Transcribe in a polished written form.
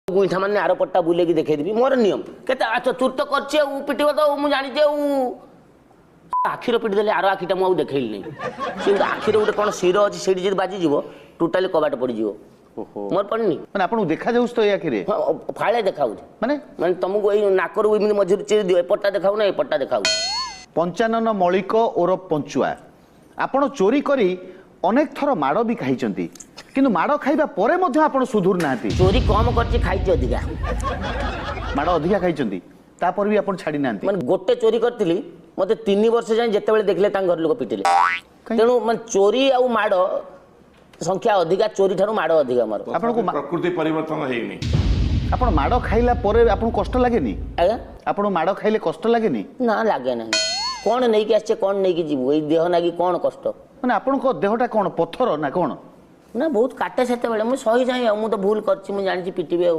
गुईठा माने आर पट्टा बुले की देखेदेवी मोर नियम केते चतुर्थ करछे पिटिब तो मु जानि जे आखिर पिटी देले आर आखिटा मु देखैल नै से आखिर गोटे कोन सिर अछि सेठी जे बाजी जीवो टोटली कबाट पड़ी जीवो मोर पड़नी माने आपन देखा जाउस तो या आखिरे फाळे देखाउ माने माने तुमको एई नाकर एमिनि मझिर चिर दियो ए पट्टा देखाउ ना ए पट्टा देखाउ पंचानन मौलिक और पंचुआ आपण चोरी करी अनेक थर माड़ भी खाइचंती किंतु माड़ खाइबा परे मध्ये आपण सुधुर नाहती चोरी कम करछि खाइछि अधिका माड़ अधिका खाइचंती तापर भी आपण छाडी नाहती माने गोटे चोरी करथिली मते 3 वर्ष जाय जेतेबेले देखले तां घर लोक पिटिले तेनु माने चोरी आ माड़ संख्या अधिका चोरी थारु माड़ अधिका मार आपन को प्रकृति परिवर्तन हेइनी आपण माड़ खाइला परे आपण कष्ट लागेनी आया आपण माड़ खाइले कष्ट लागेनी ना लागे ना कोन नै कि आछे कोन नै कि जीवो ए देह नागी कोन कष्ट माने आपण को देहटा कोन पत्थर ना कोन ना बहुत काटे सेते बेले मु सही जाय मु तो भूल करछि मु जानि पिटिबे आ